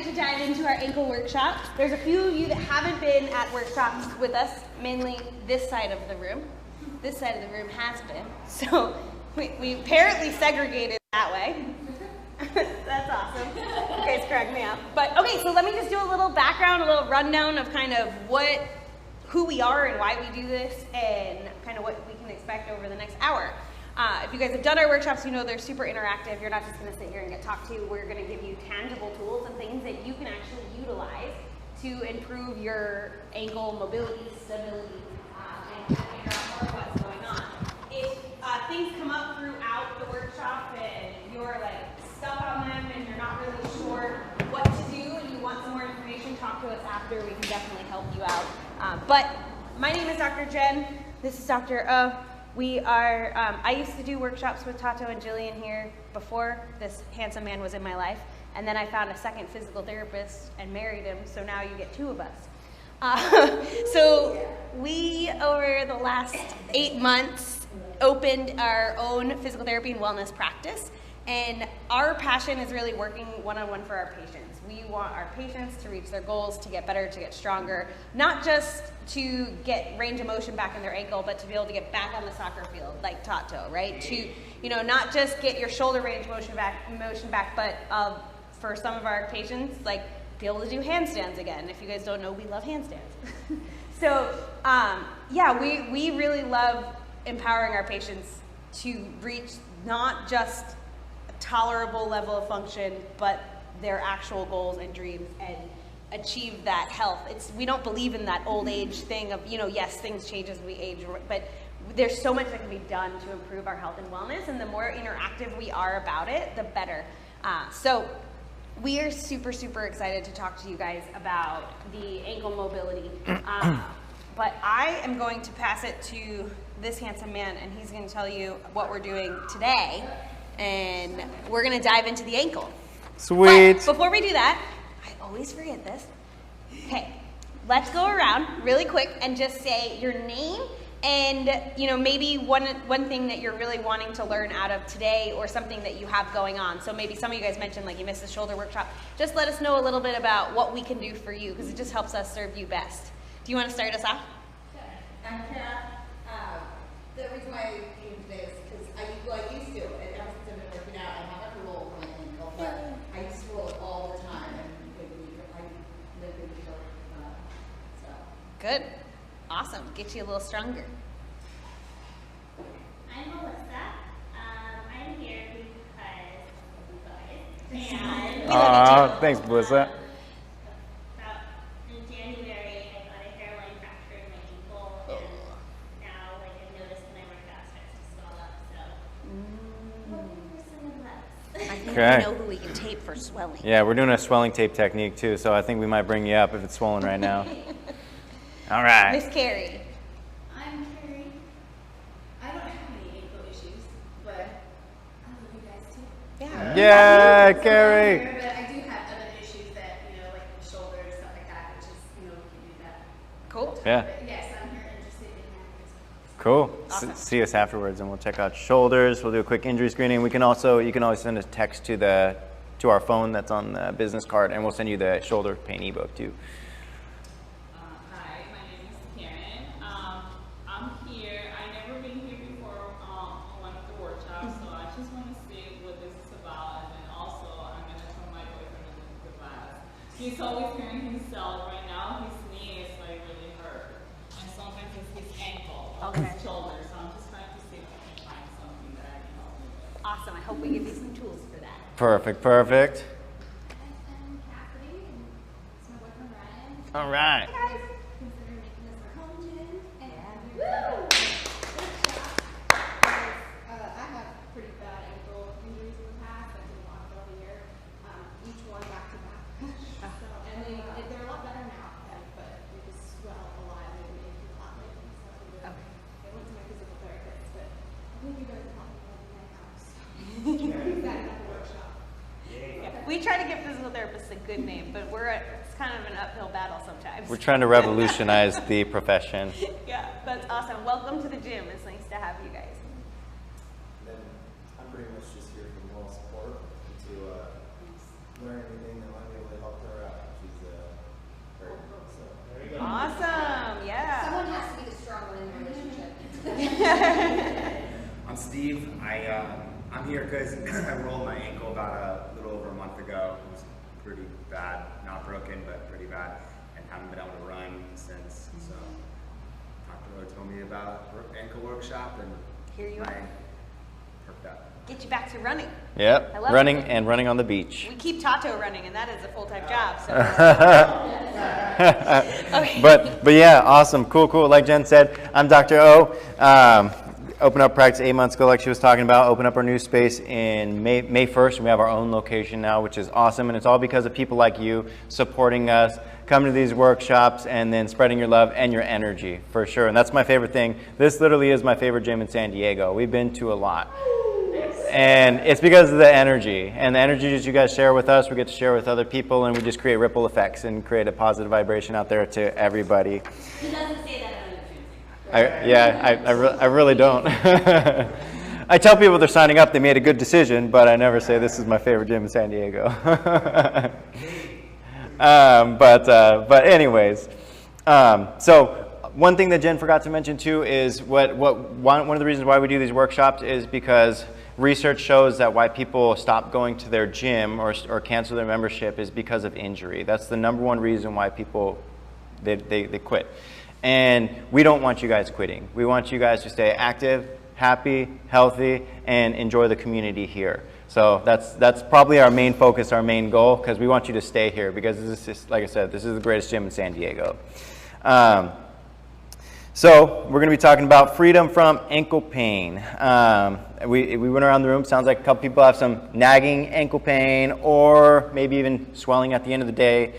to dive into our ankle workshop. There's a few of you that haven't been at workshops with us, mainly this side of the room. This side of the room has been. So we apparently segregated that way. That's awesome. You guys cracked me up. But okay, so let me just do a little background, a little rundown of kind of who we are and why we do this, and kind of what we can expect over the next hour. If you guys have done our workshops, you know they're super interactive. You're not just going to sit here and get talked to. We're going to give you tangible tools and things that you can actually utilize to improve your ankle mobility, stability, and figure out more what's going on. If things come up throughout the workshop and you're like stuck on them and you're not really sure what to do and you want some more information, talk to us after. We can definitely help you out. But my name is Dr. Jen. This is Dr. O. We are, I used to do workshops with Tato and Jillian here before this handsome man was in my life. And then I found a second physical therapist and married him, so now you get two of us. So we, over the last 8 months, opened our own physical therapy and wellness practice. And our passion is really working one-on-one for our patients. We want our patients to reach their goals, to get better, to get stronger, not just to get range of motion back in their ankle, but to be able to get back on the soccer field like Tato, right? To, not just get your shoulder range motion back, but for some of our patients, like be able to do handstands again. If you guys don't know, we love handstands. So yeah, we really love empowering our patients to reach not just a tolerable level of function, but their actual goals and dreams and achieve that health. We don't believe in that old age thing of, yes, things change as we age, but there's so much that can be done to improve our health and wellness, and the more interactive we are about it, the better. So we are super, super excited to talk to you guys about the ankle mobility. But I am going to pass it to this handsome man, and he's going to tell you what we're doing today, and we're going to dive into the ankle. Sweet. But before we do that, I always forget this. Okay, let's go around really quick and just say your name and maybe one thing that you're really wanting to learn out of today, or something that you have going on. So maybe some of you guys mentioned like you missed the shoulder workshop. Just let us know a little bit about what we can do for you, because it just helps us serve you best. Do you want to start us off? Sure. I'm Kara. The reason why I came today is because I used to, and ever since I've been working out, I have a roll on my ankle, but I used to roll it all the time, and I lived in New York, so. Good. Awesome. Get you a little stronger. I'm Melissa. I'm here because of you guys. And Thanks, Melissa. about in January, I got a hairline fracture in my ankle, and now, I noticed when I work out, it starts to swell up. So, looking for some advice. I think Okay. we know who we can tape for swelling. Yeah, we're doing a swelling tape technique too, so I think we might bring you up if it's swollen right now. All right. Miss Carrie. I'm Carrie. I don't have any ankle issues, but I love you guys too. Yeah. Yeah, So Carrie. But I do have other issues that, like the shoulder and stuff like that, which is, we can do that. Cool. Yeah. But yes, I'm here interested in that. Cool. Awesome. See us afterwards, and we'll check out shoulders. We'll do a quick injury screening. You can always send a text to our phone that's on the business card, and we'll send you the shoulder pain ebook too. Hi, my name is Karen. I'm here. I've never been here before on one of the workshops, so I just want to see what this is about, and then also I'm going to tell my boyfriend into the class. He's always hearing himself. Right now, his knee is really hurt, and sometimes it's his ankle or his shoulder. So I'm just trying to see if I can find something that I can help him with. Awesome. I hope we give you some tools for that. Perfect. I'm Cassidy, and it's my boyfriend Ryan. All right. Consider making this our home gym. And I have pretty bad ankle injuries in the past. I've been locked all year, each one back to back. And they're a lot better now, but they just swell a lot and they make me a lot lately. So I went to my physical therapist, but I think you guys helped me in my house. That at the workshop. Yeah. We try to give physical therapists a good name, but it's kind of an uphill battle sometimes. We're trying to revolutionize the profession. Yeah, that's awesome. Welcome to the gym. It's nice to have you guys. Then I'm pretty much just here for moral support and to learn anything that might be able to help her because I rolled my ankle about a little over a month ago. It was pretty bad, not broken, but pretty bad, and haven't been able to run since. So Dr. O told me about ankle workshop, and Here you are. perked up. Get you back to running. Yep. I love Running it. and running on the beach. We keep Tato running, and that is a full-time job. So. Okay. But yeah, awesome, cool. Like Jen said, I'm Dr. O. Open up practice 8 months ago, like she was talking about. Open up our new space in May 1st. And we have our own location now, which is awesome. And it's all because of people like you supporting us, coming to these workshops, and then spreading your love and your energy, for sure. And that's my favorite thing. This literally is my favorite gym in San Diego. We've been to a lot. And it's because of the energy. And the energy that you guys share with us, we get to share with other people, and we just create ripple effects and create a positive vibration out there to everybody. He doesn't say that on the Tuesday. I really don't. I tell people they're signing up, they made a good decision, but I never say this is my favorite gym in San Diego. But anyways, so one thing that Jen forgot to mention too is one of the reasons why we do these workshops is because research shows that why people stop going to their gym or cancel their membership is because of injury. That's the number one reason why people they quit. And we don't want you guys quitting. We want you guys to stay active, happy, healthy, and enjoy the community here. So that's probably our main focus, our main goal, because we want you to stay here because this is, like I said, this is the greatest gym in San Diego. So we're going to be talking about freedom from ankle pain. We went around the room. Sounds like a couple people have some nagging ankle pain or maybe even swelling at the end of the day,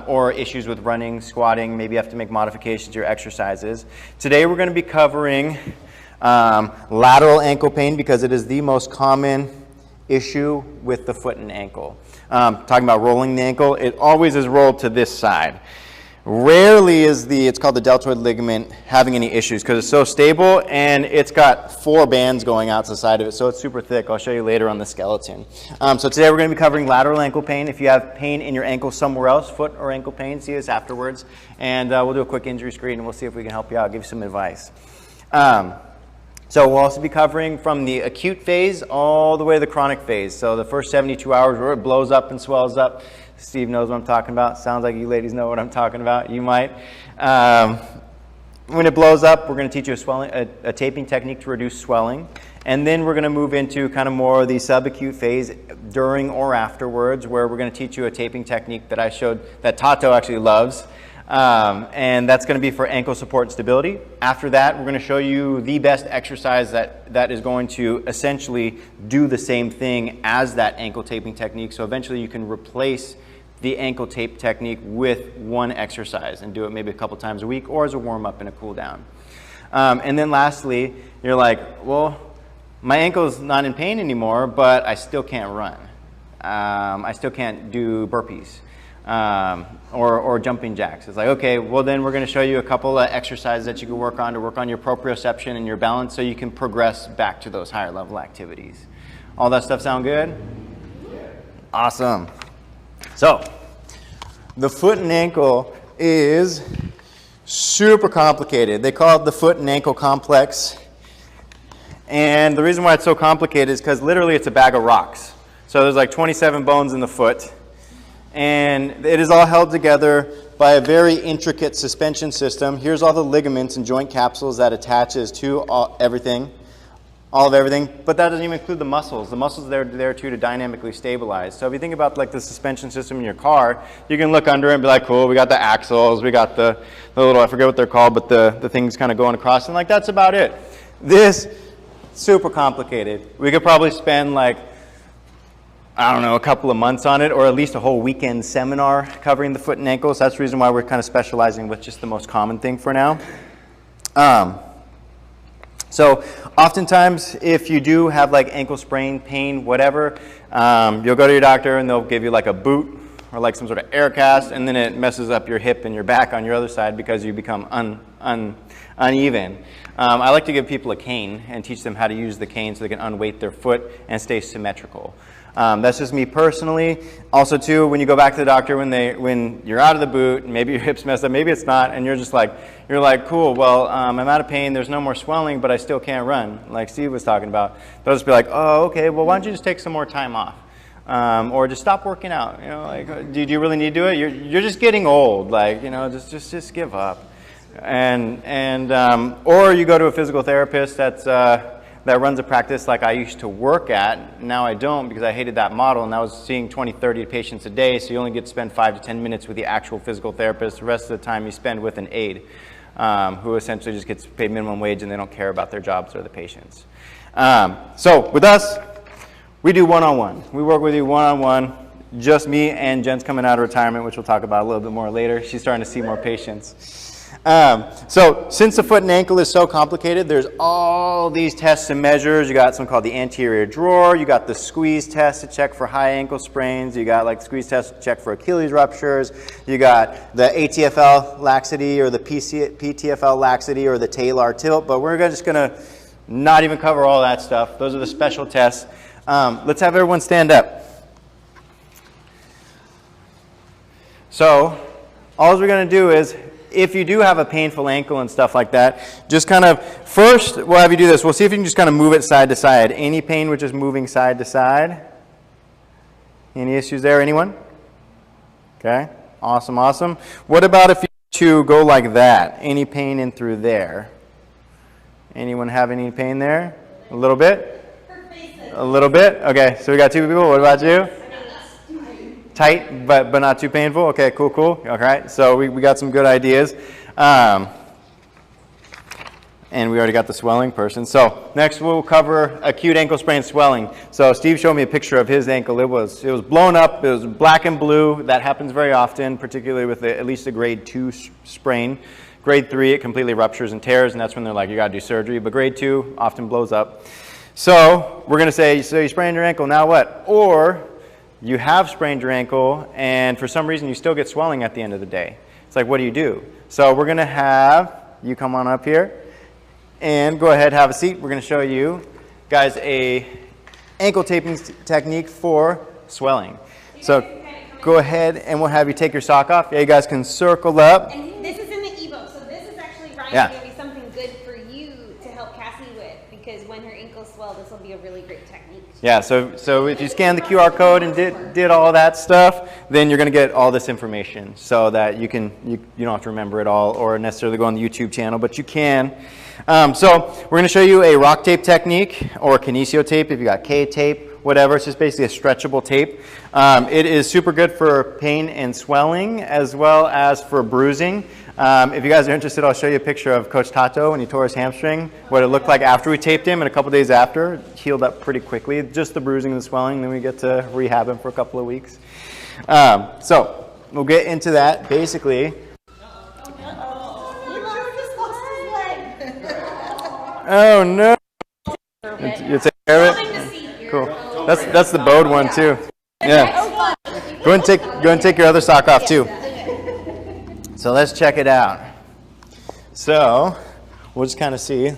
or issues with running, squatting. Maybe you have to make modifications to your exercises. Today we're going to be covering lateral ankle pain because it is the most common issue with the foot and ankle. Talking about rolling the ankle, it always is rolled to this side. Rarely is it's called the deltoid ligament, having any issues because it's so stable and it's got 4 bands going out to the side of it, so it's super thick. I'll show you later on the skeleton. So today we're going to be covering lateral ankle pain. If you have pain in your ankle somewhere else, foot or ankle pain, see us afterwards. And we'll do a quick injury screen and we'll see if we can help you out, give you some advice. So we'll also be covering from the acute phase all the way to the chronic phase. So the first 72 hours where it blows up and swells up. Steve knows what I'm talking about. Sounds like you ladies know what I'm talking about. You might. When it blows up, we're going to teach you a taping technique to reduce swelling. And then we're going to move into kind of more of the subacute phase during or afterwards, where we're going to teach you a taping technique that I showed that Tato actually loves. And that's going to be for ankle support and stability. After that, we're going to show you the best exercise that is going to essentially do the same thing as that ankle taping technique. So eventually you can replace the ankle tape technique with one exercise and do it maybe a couple times a week or as a warm-up and a cool-down. And then lastly, you're like, well, my ankle's not in pain anymore, but I still can't run. I still can't do burpees. Or jumping jacks. It's like, okay, well then we're going to show you a couple of exercises that you can work on to work on your proprioception and your balance so you can progress back to those higher level activities. All that stuff sound good? Awesome. So, the foot and ankle is super complicated. They call it the foot and ankle complex. And the reason why it's so complicated is because literally it's a bag of rocks. So there's like 27 bones in the foot. And it is all held together by a very intricate suspension system. Here's all the ligaments and joint capsules that attaches to all of everything. But that doesn't even include the muscles. The muscles are there too to dynamically stabilize. So if you think about like the suspension system in your car, you can look under it and be like, cool, we got the axles, we got the little, I forget what they're called, but the things kind of going across, and like that's about it. This, super complicated. We could probably spend like, I don't know, a couple of months on it, or at least a whole weekend seminar covering the foot and ankles. That's the reason why we're kind of specializing with just the most common thing for now. So oftentimes, if you do have like ankle sprain, pain, whatever, you'll go to your doctor and they'll give you like a boot or like some sort of air cast, and then it messes up your hip and your back on your other side because you become uneven. I like to give people a cane and teach them how to use the cane so they can unweight their foot and stay symmetrical. That's just me personally. Also too, when you go back to the doctor when you're out of the boot, maybe your hip's messed up, maybe it's not, and you're like, cool, well, I'm out of pain, there's no more swelling, but I still can't run, like Steve was talking about. They'll just be like, oh, okay, well, why don't you just take some more time off? Or just stop working out, you know, like, do you really need to do it? You're just getting old, like, you know, just give up. Or you go to a physical therapist that runs a practice like I used to work at. Now I don't, because I hated that model, and I was seeing 20, 30 patients a day, so you only get to spend 5 to 10 minutes with the actual physical therapist. The rest of the time you spend with an aide, who essentially just gets paid minimum wage and they don't care about their jobs or the patients. So with us, we do one-on-one. We work with you one-on-one, just me, and Jen's coming out of retirement, which we'll talk about a little bit more later. She's starting to see more patients. So since the foot and ankle is so complicated, there's all these tests and measures. You got something called the anterior drawer. You got the squeeze test to check for high ankle sprains. You got like squeeze test to check for Achilles ruptures. You got the ATFL laxity or the PTFL laxity or the talar tilt. But we're just going to not even cover all that stuff. Those are the special tests. Let's have everyone stand up. So all we're going to do is, if you do have a painful ankle and stuff like that, just kind of, first we'll have you do this. We'll see if you can just kind of move it side to side. Any pain with just moving side to side? Any issues there, anyone? Okay, awesome, awesome. What about if you to go like that? Any pain in through there? Anyone have any pain there? A little bit? A little bit? Okay, so we got 2 people. What about you? Tight, but not too painful. Okay, cool, cool. All right, so we got some good ideas. And we already got the swelling person. So next we'll cover acute ankle sprain swelling. So Steve showed me a picture of his ankle. It was blown up. It was black and blue. That happens very often, particularly with at least a grade 2 sprain. Grade 3, it completely ruptures and tears, and that's when they're like, you got to do surgery. But grade 2 often blows up. So we're going to say, so you sprained your ankle, now what? Or you have sprained your ankle, and for some reason you still get swelling at the end of the day. It's like, what do you do? So we're going to have you come on up here and go ahead, have a seat. We're going to show you guys a ankle taping technique for swelling. So go ahead and we'll have you take your sock off. Yeah, you guys can circle up. And this is in the ebook, so this is actually, Ryan, going to be something good for you to help Cassie with, because when her ankles swell, this will be a really great technique. Yeah, so if you scan the QR code and did all that stuff, then you're going to get all this information so that you don't have to remember it all or necessarily go on the YouTube channel, but you can. So we're going to show you a rock tape technique or kinesio tape if you got K tape, whatever. It's just basically a stretchable tape. It is super good for pain and swelling as well as for bruising. If you guys are interested, I'll show you a picture of Coach Tato when he tore his hamstring, what it looked like after we taped him, and a couple days after. It healed up pretty quickly, just the bruising and the swelling, then we get to rehab him for a couple of weeks. So we'll get into that. Basically, oh no! You take care of it? Cool. That's the bowed one too. Yeah. Go and take your other sock off too. So let's check it out. So we'll just kind of see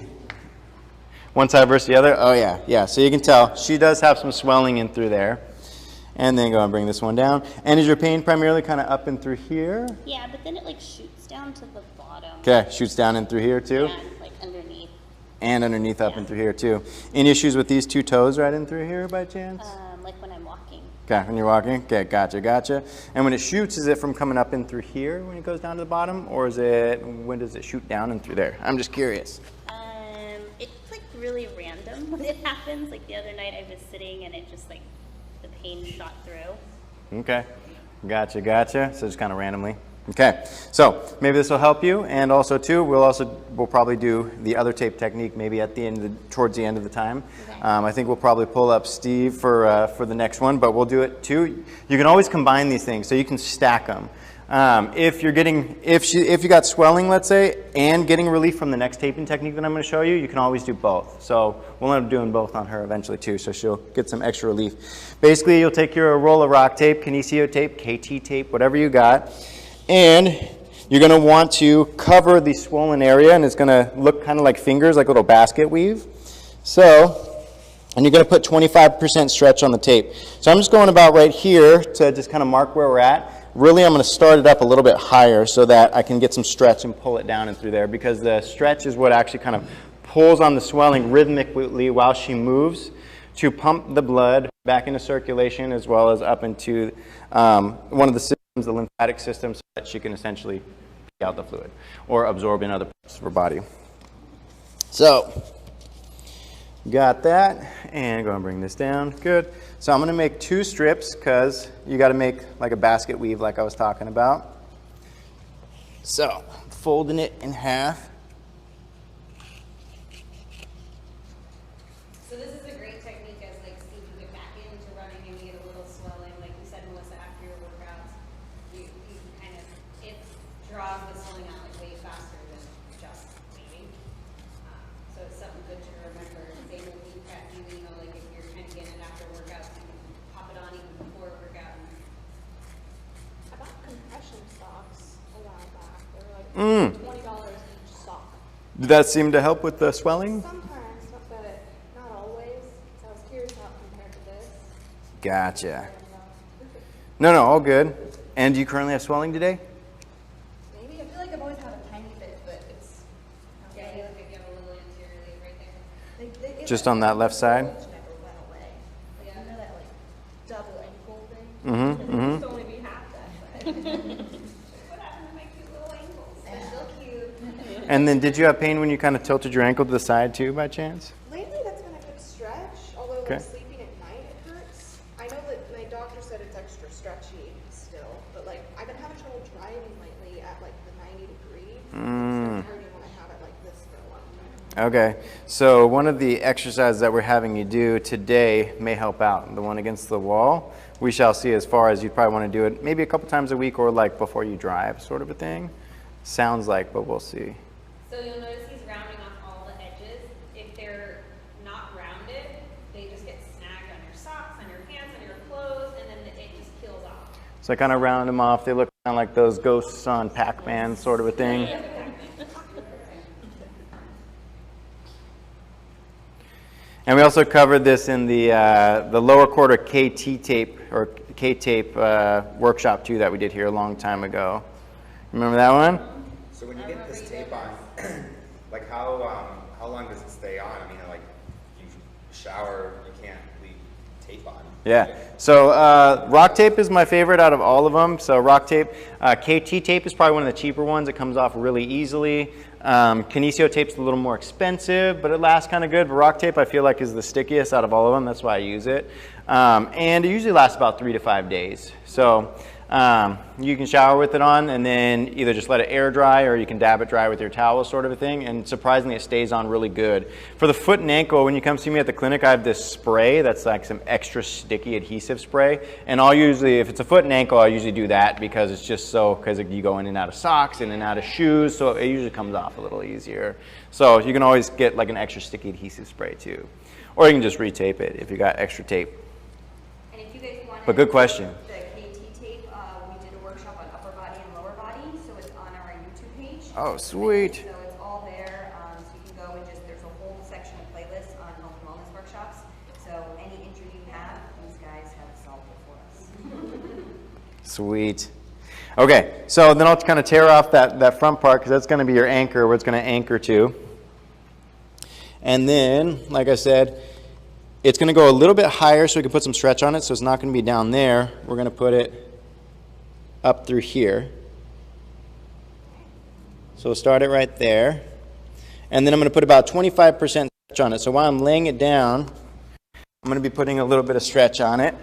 one side versus the other. Oh yeah. So you can tell she does have some swelling in through there. And then go and bring this one down. And is your pain primarily kind of up and through here? Yeah, but then it like shoots down to the bottom. Okay, shoots down and through here too? And like underneath. And underneath up and through here too. Any issues with these 2 toes right in through here by chance? Like when I'm walking. Okay, when you're walking? Okay, gotcha. And when it shoots, is it from coming up in through here when it goes down to the bottom? Or when does it shoot down and through there? I'm just curious. It's like really random when it happens. Like the other night I was sitting and it just like, the pain shot through. Okay, gotcha. So just kind of randomly. Okay, so maybe this will help you, and also too, we'll probably do the other tape technique maybe at the end, towards the end of the time. Okay. I think we'll probably pull up Steve for the next one, but we'll do it too. You can always combine these things, so you can stack them. If you got swelling, let's say, and getting relief from the next taping technique that I'm going to show you, you can always do both. So we'll end up doing both on her eventually too, so she'll get some extra relief. Basically, you'll take your roll of rock tape, kinesio tape, KT tape, whatever you got, and you're going to want to cover the swollen area, and it's going to look kind of like fingers, like a little basket weave. So And you're going to put 25% stretch on the tape. So I'm just going about right here to just kind of mark where we're at. Really, I'm going to start it up a little bit higher so that I can get some stretch and pull it down and through there, because the stretch is what actually kind of pulls on the swelling rhythmically while she moves to pump the blood back into circulation, as well as up into one of the systems, the lymphatic system, so that she can essentially pee out the fluid or absorb in other parts of her body. So, got that, and go and bring this down. Good. So I'm going to make 2 strips, because you got to make like a basket weave like I was talking about. So, folding it in half. So this is a great technique as like Steve, you get back into running and you get a little swelling, like you said, Melissa, after your workouts, you kind of, it draws the swelling out like way faster than just waiting. So it's something good to remember. Same with you, you know, like if you're kind of getting it after workouts, you can pop it on even before workout. I bought compression socks a while back. They were like $20 each sock. Did that seem to help with the swelling? Sometimes, but not always. So I was curious how it compared to this. Gotcha. No, all good. And do you currently have swelling today? Maybe. I feel like I've always had a tiny bit, but it's Yeah, you look at you have a little anterior lead right there. they Just on that left side? never went away. Like, you know that like double ankle thing? Mm-hmm, It used to only be half that size. What happened to my cute little ankles? They're still cute. And then did you have pain when you kind of tilted your ankle to the side too, by chance? Lately, that's been a good stretch. Although Okay. like sleeping at night, it hurts. I know that my doctor said it's extra stretchy still, but like I've been having trouble driving lately at like the 90-degree. It's been hurting when I have it like this for a long time. Okay, so one of the exercises that we're having you do today may help out. The one against the wall, we shall see, as far as you'd probably want to do it maybe a couple times a week, or like before you drive, sort of a thing. Sounds like, but we'll see. So you'll notice he's rounding off all the edges. If they're not rounded, they just get snagged on your socks, on your pants, on your clothes, and then it just peels off. So I kind of round them off. They look kind of like those ghosts on Pac-Man, sort of a thing. And we also covered this in the lower quarter KT tape, or K-tape workshop too, that we did here a long time ago. Remember that one? So when you get this tape on, like how long does it stay on? I mean, like you shower, you can't leave tape on. Yeah. So rock tape is my favorite out of all of them. So rock tape, KT tape is probably one of the cheaper ones. It comes off really easily. Kinesio tape's a little more expensive, but it lasts kind of good. But rock tape I feel like is the stickiest out of all of them. That's why I use it. And it usually lasts about 3 to 5 days. So you can shower with it on, and then either just let it air dry, or you can dab it dry with your towel, sort of a thing. And surprisingly, it stays on really good. For the foot and ankle, when you come see me at the clinic, I have this spray that's like some extra sticky adhesive spray. And I'll usually, if it's a foot and ankle, I'll usually do that because it's just so, because you go in and out of socks, in and out of shoes, so it usually comes off a little easier. So you can always get like an extra sticky adhesive spray too. Or you can just retape it if you got extra tape. And if you guys want But good question. the KT tape, we did a workshop on upper body and lower body, so it's on our YouTube page. Oh, sweet. So it's all there, so you can go and just, there's a whole section of playlists on health and wellness workshops. So any injury you have, these guys have solved it for us. Sweet. Okay, so then I'll kind of tear off that front part, because that's going to be your anchor, where it's going to anchor to. And then, like I said, it's going to go a little bit higher so we can put some stretch on it, so it's not going to be down there. We're going to put it up through here. So we'll start it right there. And then I'm going to put about 25% stretch on it. So while I'm laying it down, I'm going to be putting a little bit of stretch on it.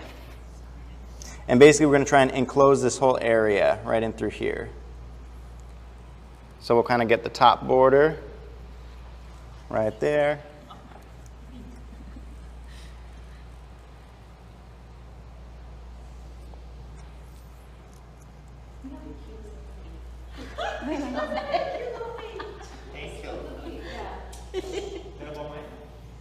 And basically we're going to try and enclose this whole area right in through here. So we'll kind of get the top border right there.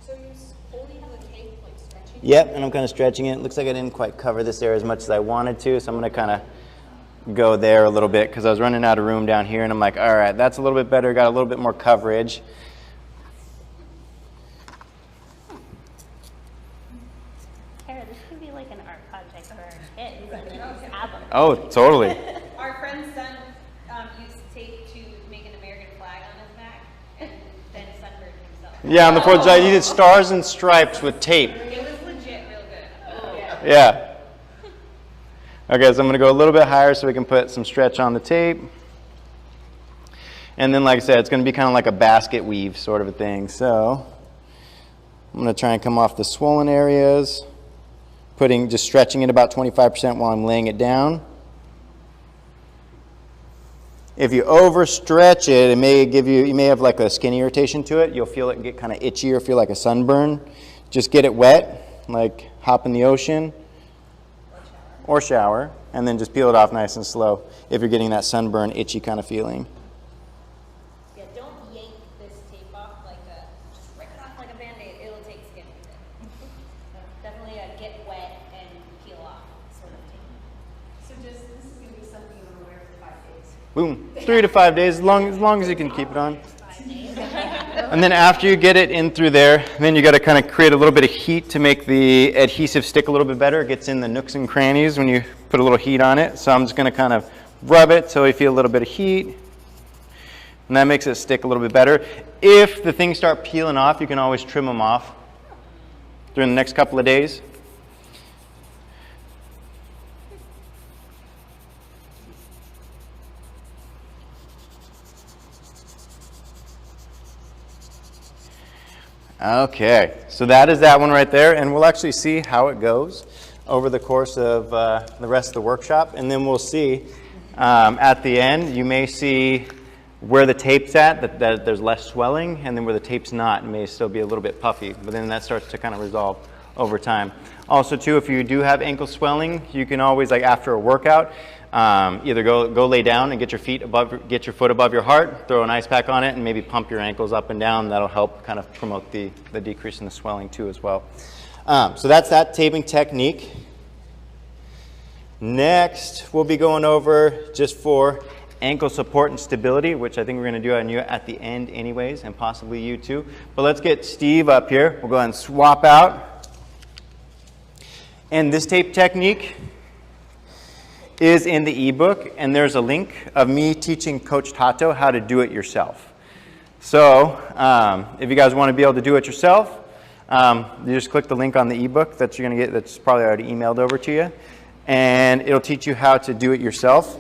So you only have the tape like stretching? Yep, and I'm kind of stretching it. Looks like I didn't quite cover this area as much as I wanted to, so I'm going to kind of go there a little bit, because I was running out of room down here, and I'm like, all right, that's a little bit better, got a little bit more coverage. kids and then just have them. Oh, totally. Our friend's son used tape to make an American flag on his back and then sunburned himself. Yeah, on the 4th of July, you did stars and stripes with tape. It was legit real good. Yeah. Okay, so I'm going to go a little bit higher so we can put some stretch on the tape. And then, like I said, it's going to be kind of like a basket weave sort of a thing. So I'm going to try and come off the swollen areas, just stretching it about 25% while I'm laying it down. If you overstretch it, it may give you, you may have like a skin irritation to it. You'll feel it get kind of itchy or feel like a sunburn. Just get it wet, like hop in the ocean or shower, and then just peel it off nice and slow if you're getting that sunburn, itchy kind of feeling. Yeah, don't yank this tape off like just rip it off like a Band-Aid. It'll take skin with it. So definitely a get wet and peel off sort of tape. So this is going to be something you want to wear for 5 days. Boom, 3 to 5 days, as long as you can keep it on. And then after you get it in through there, then you got to kind of create a little bit of heat to make the adhesive stick a little bit better. It gets in the nooks and crannies when you put a little heat on it. So I'm just going to kind of rub it so you feel a little bit of heat. And that makes it stick a little bit better. If the things start peeling off, you can always trim them off during the next couple of days. Okay, so that is that one right there, and we'll actually see how it goes over the course of the rest of the workshop, and then we'll see at the end, you may see where the tape's at, that there's less swelling, and then where the tape's not, it may still be a little bit puffy, but then that starts to kind of resolve over time. Also too, if you do have ankle swelling, you can always, like after a workout, either go lay down and get your foot above your heart, throw an ice pack on it, and maybe pump your ankles up and down. That'll help kind of promote the decrease in the swelling too as well. So that's that taping technique. Next, we'll be going over just for ankle support and stability, which I think we're going to do on you at the end anyways, and possibly you too. But let's get Steve up here. We'll go ahead and swap out. And this tape technique is in the ebook, and there's a link of me teaching Coach Tato how to do it yourself. So if you guys want to be able to do it yourself, you just click the link on the ebook that you're going to get, that's probably already emailed over to you, and it'll teach you how to do it yourself.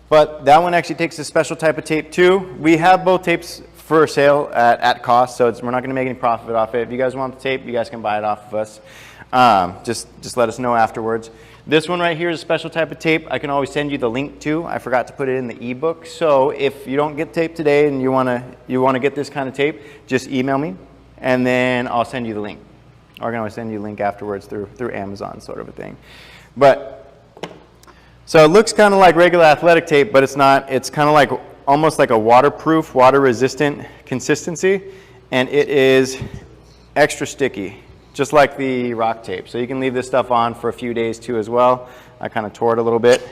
But that one actually takes a special type of tape too. We have both tapes for sale at cost, so we're not going to make any profit off it. If you guys want the tape, you guys can buy it off of us. Just let us know afterwards. This one right here is a special type of tape. I can always send you the link to. I forgot to put it in the ebook. So if you don't get tape today and you wanna get this kind of tape, just email me, and then I'll send you the link. Or I can always send you a link afterwards through Amazon, sort of a thing. But so it looks kind of like regular athletic tape, but it's not. It's kind of like almost like a waterproof, water-resistant consistency, and it is extra sticky, just like the rock tape. So you can leave this stuff on for a few days too as well. I kind of tore it a little bit.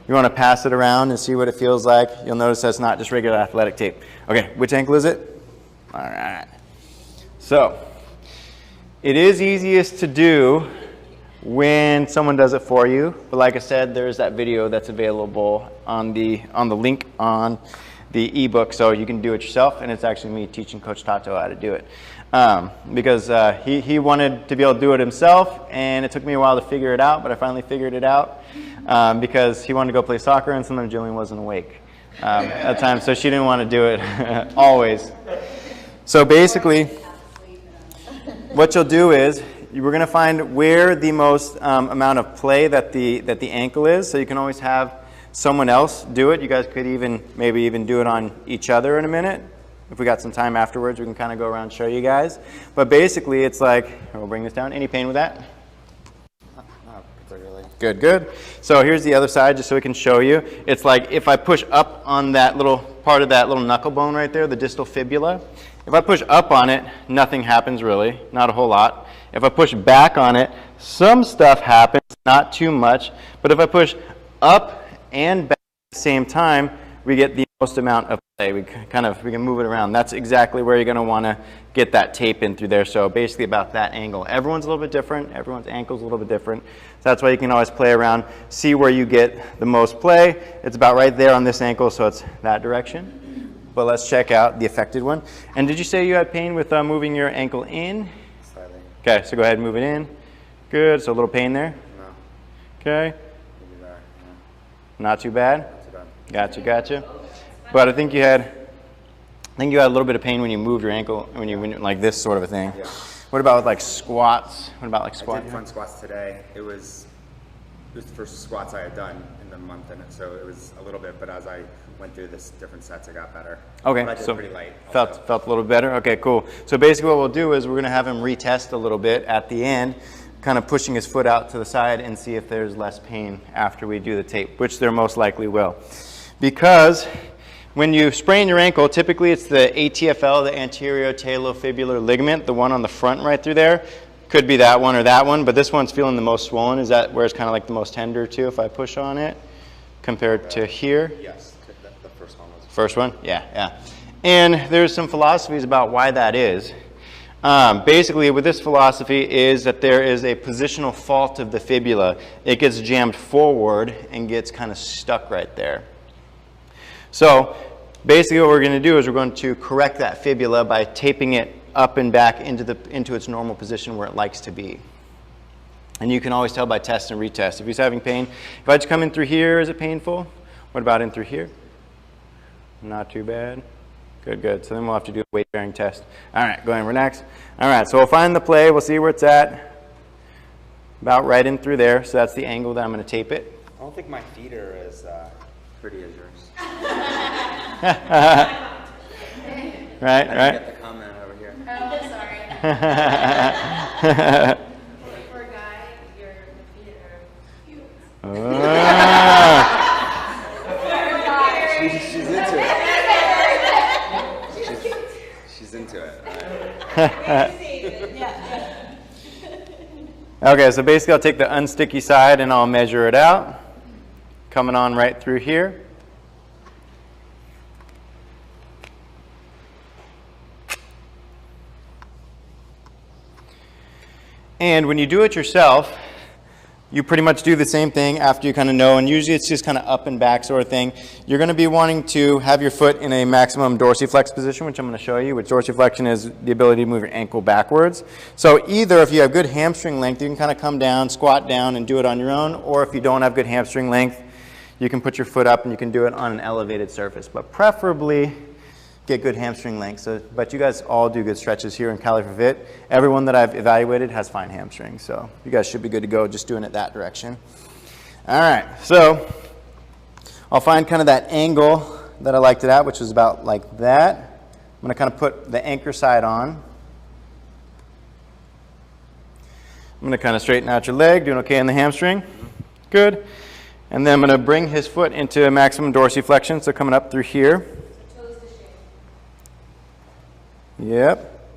You want to pass it around and see what it feels like. You'll notice that's not just regular athletic tape. Okay, which ankle is it? All right. So it is easiest to do when someone does it for you. But like I said, there's that video that's available on the link on the ebook, so you can do it yourself, and it's actually me teaching Coach Tato how to do it. Because he wanted to be able to do it himself, and it took me a while to figure it out, but I finally figured it out because he wanted to go play soccer, and sometimes Jillian wasn't awake at the time, so she didn't want to do it always. So basically, what you'll do is we're going to find where the most amount of play that the ankle is, so you can always have someone else do it. You guys could maybe even do it on each other in a minute. If we got some time afterwards, we can kind of go around and show you guys. But basically, it's like, we'll bring this down. Any pain with that? Not particularly. Good, good. So here's the other side, just so we can show you. It's like if I push up on that little part of that little knuckle bone right there, the distal fibula. If I push up on it, nothing happens really, not a whole lot. If I push back on it, some stuff happens, not too much. But if I push up and back at the same time, we get the most amount of play. We can move it around. That's exactly where you're going to want to get that tape in through there. So basically about that angle. Everyone's a little bit different. Everyone's ankle's a little bit different. So that's why you can always play around, see where you get the most play. It's about right there on this ankle, so it's that direction. But let's check out the affected one. And did you say you had pain with moving your ankle in? Slightly. Okay, so go ahead and move it in. Good. So a little pain there? No. Okay. Maybe that. Not too bad? Not too bad. Gotcha, gotcha. But I think you had a little bit of pain when you moved your ankle, when you like this sort of a thing. Yeah. What about with like squats? What about like I squat? did front squats today. It was the first squats I had done in the month, and so it was a little bit. But as I went through this different sets, I got better. Okay, but I did so pretty light. felt a little better. Okay, cool. So basically, what we'll do is we're gonna have him retest a little bit at the end, kind of pushing his foot out to the side and see if there's less pain after we do the tape, which there most likely will, because when you sprain your ankle, typically it's the ATFL, the anterior talofibular ligament, the one on the front right through there. Could be that one or that one, but this one's feeling the most swollen. Is that where it's kind of like the most tender too, if I push on it, compared to here? Yes, the first one was. First one? Yeah, yeah. And there's some philosophies about why that is. Basically, with this philosophy is that there is a positional fault of the fibula. It gets jammed forward and gets kind of stuck right there. So basically what we're going to do is we're going to correct that fibula by taping it up and back into its normal position where it likes to be. And you can always tell by test and retest. If he's having pain, if I just come in through here, is it painful? What about in through here? Not too bad. Good, good. So then we'll have to do a weight bearing test. All right, go ahead and relax. All right, so we'll find the play. We'll see where it's at. About right in through there. So that's the angle that I'm going to tape it. I don't think my feet are as pretty as yours. Right, I right. get the comment over here. Oh, sorry. For a guy, your feet are cute. She's into it. She's into it. Okay, so basically I'll take the unsticky side and I'll measure it out. Coming on right through here. And when you do it yourself, you pretty much do the same thing after you kind of know, and usually it's just kind of up and back sort of thing. You're going to be wanting to have your foot in a maximum dorsiflex position, which I'm going to show you, which dorsiflexion is the ability to move your ankle backwards. So either if you have good hamstring length, you can kind of come down, squat down, and do it on your own, or if you don't have good hamstring length, you can put your foot up and you can do it on an elevated surface, but preferably get good hamstring length. So, but you guys all do good stretches here in Cali for Fit. Everyone that I've evaluated has fine hamstrings, so you guys should be good to go just doing it that direction. All right, so I'll find kind of that angle that I liked it at, which was about like that. I'm going to kind of put the anchor side on. I'm going to kind of straighten out your leg, doing okay in the hamstring. Good. And then I'm going to bring his foot into maximum dorsiflexion, so coming up through here. Yep.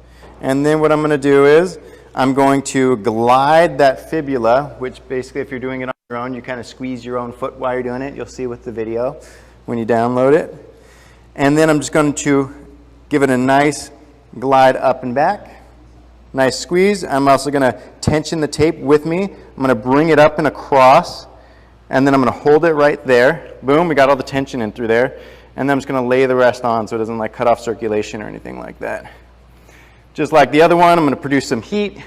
And then what I'm going to do is I'm going to glide that fibula, which basically if you're doing it on your own, you kind of squeeze your own foot while you're doing it. You'll see with the video when you download it. And then I'm just going to give it a nice glide up and back. Nice squeeze. I'm also going to tension the tape with me. I'm going to bring it up and across, and then I'm going to hold it right there. Boom, we got all the tension in through there. And then I'm just going to lay the rest on so it doesn't like cut off circulation or anything like that. Just like the other one, I'm going to produce some heat,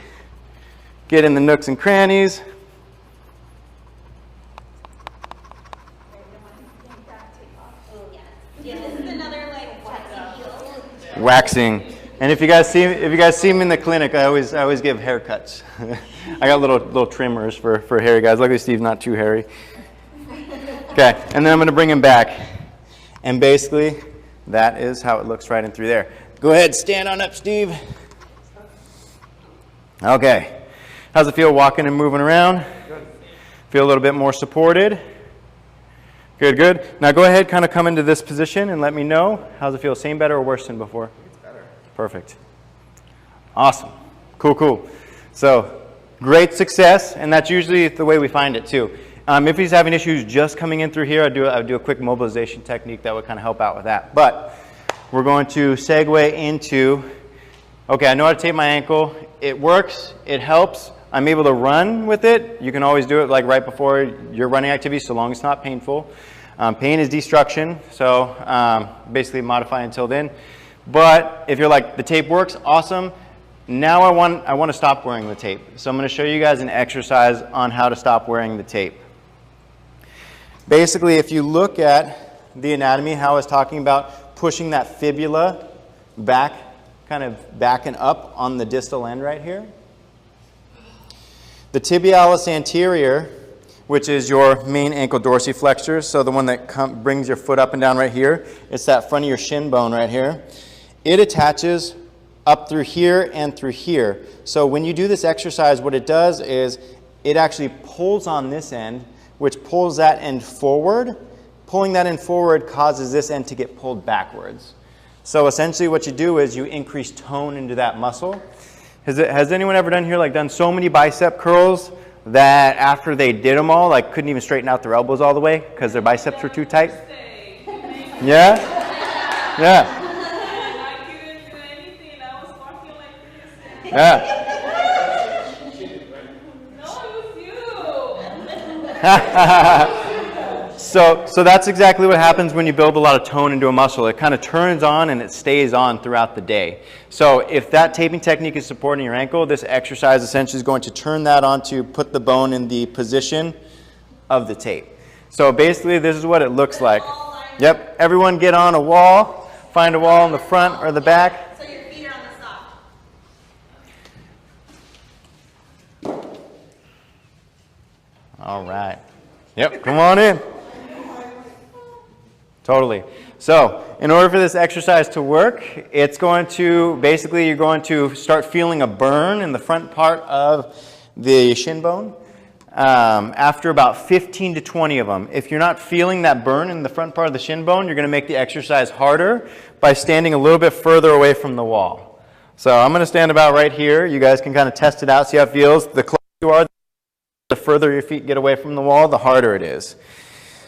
get in the nooks and crannies. Yeah, this is another like Waxing. And if you guys see me in the clinic, I always give haircuts. I got little trimmers for hairy guys. Luckily Steve's not too hairy. Okay, and then I'm going to bring him back. And basically, that is how it looks right in through there. Go ahead, stand on up, Steve. Okay. How's it feel walking and moving around? Good. Feel a little bit more supported? Good, good. Now go ahead, kind of come into this position and let me know. How's it feel? Same, better, or worse than before? It's better. Perfect. Awesome. Cool, cool. So, great success, and that's usually the way we find it too. If he's having issues just coming in through here, I would do a quick mobilization technique that would kind of help out with that. But we're going to segue into, okay, I know how to tape my ankle. It works, it helps. I'm able to run with it. You can always do it like right before your running activity, so long as it's not painful. Pain is destruction, so basically modify until then. But if you're like, the tape works, awesome. Now I want to stop wearing the tape. So I'm going to show you guys an exercise on how to stop wearing the tape. Basically, if you look at the anatomy, how I was talking about pushing that fibula back, kind of back and up on the distal end right here. The tibialis anterior, which is your main ankle dorsiflexor, so the one that brings your foot up and down right here, it's that front of your shin bone right here. It attaches up through here and through here. So when you do this exercise, what it does is it actually pulls on this end, which pulls that end forward. Pulling that end forward causes this end to get pulled backwards. So essentially what you do is you increase tone into that muscle. Has anyone ever done so many bicep curls that after they did them all, like couldn't even straighten out their elbows all the way because their biceps were too tight? Yeah? Yeah. Yeah. So that's exactly what happens when you build a lot of tone into a muscle. It kind of turns on and it stays on throughout the day. So if that taping technique is supporting your ankle, this exercise essentially is going to turn that on to put the bone in the position of the tape. So basically this is what it looks like. Yep, everyone get on a wall, find a wall in the front or the back. So your feet are on the sock. All right. Yep, come on in. Totally. So in order for this exercise to work, it's going to, basically you're going to start feeling a burn in the front part of the shin bone after about 15 to 20 of them. If you're not feeling that burn in the front part of the shin bone, you're going to make the exercise harder by standing a little bit further away from the wall. So I'm going to stand about right here. You guys can kind of test it out, see how it feels. The closer you are, the further your feet get away from the wall, the harder it is.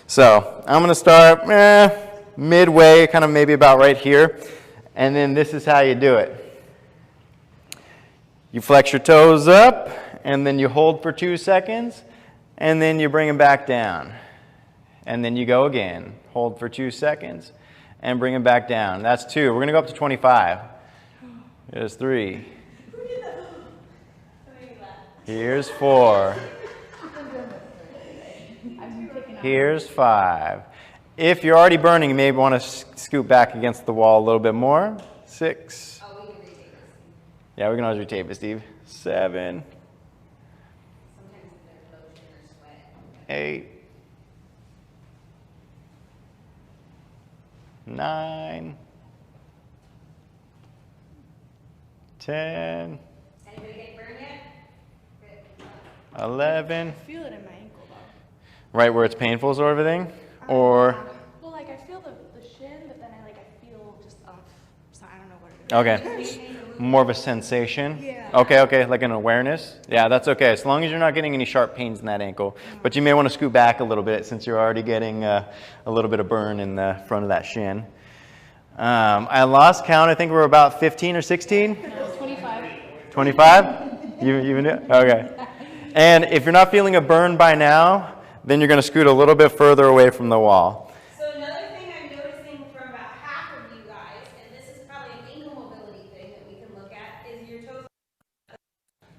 So I'm going to start midway, kind of maybe about right here. And then this is how you do it. You flex your toes up, and then you hold for 2 seconds, and then you bring them back down. And then you go again. Hold for 2 seconds, and bring them back down. That's 2. We're going to go up to 25. Here's 3. Here's 4. Here's 5. If you're already burning, you may want to scoot back against the wall a little bit more. 6. Oh, we can retape this. Yeah, we can always retape it, Steve. 7. Sometimes if there's lotion or sweat. 8. 9. 10. Anybody get burned yet? 11. I feel it in my ankle though. Right where it's painful is everything? Or, Well, like I feel the shin, but then I feel just off. So I don't know what it is. okay, more of a sensation? Yeah. Okay, like an awareness? Yeah, that's okay, as long as you're not getting any sharp pains in that ankle. But you may want to scoot back a little bit since you're already getting a little bit of burn in the front of that shin. I lost count, I think we're about 15 or 16? 25. 25? You even do? Okay. And if you're not feeling a burn by now, then you're going to scoot a little bit further away from the wall. So another thing I'm noticing from about half of you guys, and this is probably an ankle mobility thing that we can look at, is your toes.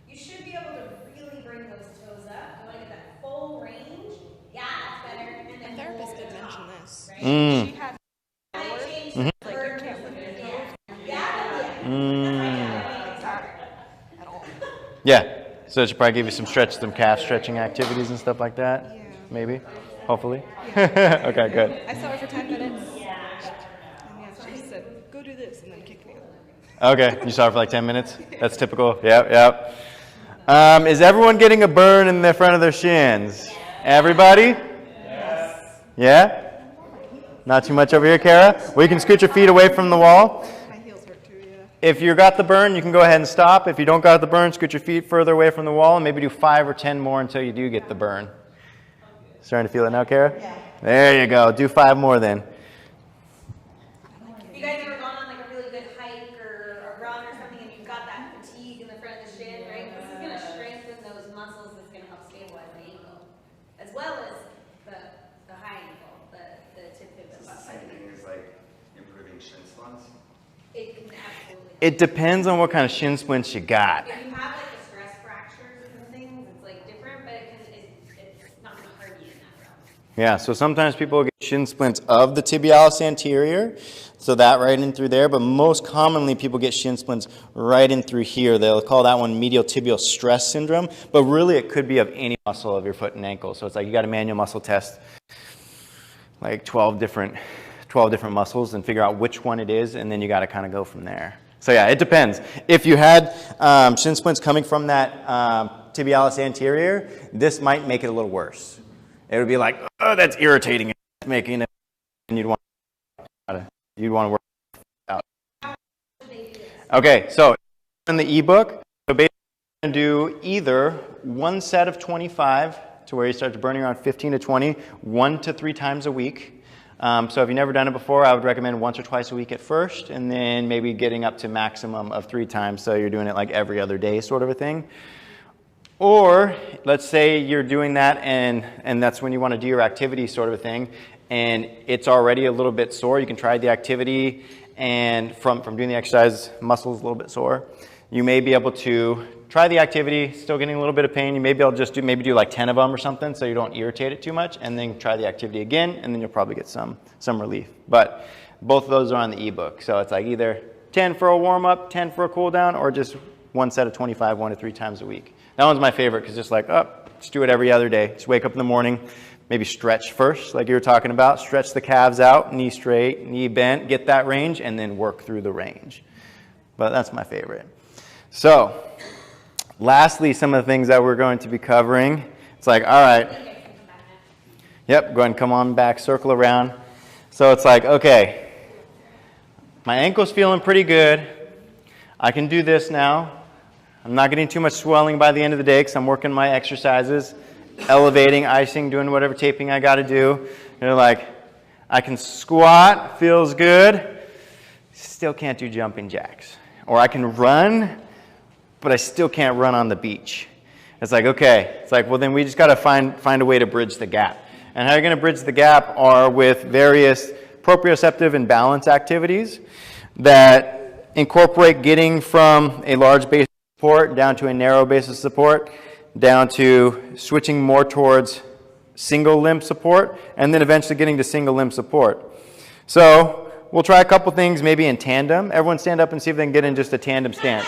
You should be able to really bring those toes up. You want to get that full range. Yeah, that's better. And then The therapist hold did the mention top, this. right? She had I changed like the you verb can't to lift your yeah. toes Yeah. at all. Yeah. So it should probably give you some calf stretching activities and stuff like that? Yeah. Maybe? Hopefully? Okay, good. I saw her for 10 minutes. And yeah, she said, go do this, and then kicked me out. Okay, you saw her for like 10 minutes? That's typical? Yep. Is everyone getting a burn in the front of their shins? Everybody? Yes. Yeah? Not too much over here, Kara? Well, you can scoot your feet away from the wall. My heels hurt too, yeah. If you got the burn, you can go ahead and stop. If you don't got the burn, scoot your feet further away from the wall and maybe do 5 or 10 more until you do get the burn. Starting to feel it now, Kara? Yeah. There you go. Do 5 more then. You guys ever gone on like a really good hike or a run or something and you've got that fatigue in the front of the shin, right? This is going to strengthen those muscles. That's going to help stabilize the ankle, as well as the high ankle, the tip pivot. Same thing as like improving shin splints. It can absolutely. It depends on what kind of shin splints you got. If you have like the stress fractures and things, it's like different, but it's not going to hurt you in that realm. Yeah, so sometimes people get shin splints of the tibialis anterior, so that right in through there, but most commonly people get shin splints right in through here. They'll call that one medial tibial stress syndrome, but really it could be of any muscle of your foot and ankle. So it's like you got a manual muscle test, like 12 different muscles and figure out which one it is, and then you got to kind of go from there. So yeah, it depends. If you had shin splints coming from that tibialis anterior, this might make it a little worse. It would be like, oh, that's irritating. It's making it, and you'd want to work out. Okay, so in the ebook, so basically you're going to do either one set of 25 to where you start burning around 15 to 20, 1 to 3 times a week. So if you've never done it before, I would recommend once or twice a week at first, and then maybe getting up to maximum of 3 times, so you're doing it like every other day sort of a thing. Or let's say you're doing that and that's when you want to do your activity sort of a thing, and it's already a little bit sore. You can try the activity, and from doing the exercise, muscles a little bit sore. You may be able to try the activity, still getting a little bit of pain. You may be able to just do like 10 of them or something, so you don't irritate it too much, and then try the activity again, and then you'll probably get some relief. But both of those are on the ebook, so it's like either 10 for a warm-up, 10 for a cool-down, or just one set of 25, 1 to 3 times a week. That one's my favorite because just like, just do it every other day. Just wake up in the morning, maybe stretch first, like you were talking about. Stretch the calves out, knee straight, knee bent, get that range, and then work through the range. But that's my favorite. So, lastly, some of the things that we're going to be covering. It's like, all right. Yep, go ahead and come on back, circle around. So it's like, okay, my ankle's feeling pretty good. I can do this now. I'm not getting too much swelling by the end of the day because I'm working my exercises, elevating, icing, doing whatever taping I got to do. You're like, I can squat, feels good, still can't do jumping jacks. Or I can run, but I still can't run on the beach. It's like, okay, it's like, well, then we just got to find a way to bridge the gap. And how you're going to bridge the gap are with various proprioceptive and balance activities that incorporate getting from a large base of support down to a narrow base of support, down to switching more towards single limb support, and then eventually getting to single limb support. So we'll try a couple things maybe in tandem. Everyone stand up and see if they can get in just a tandem stance.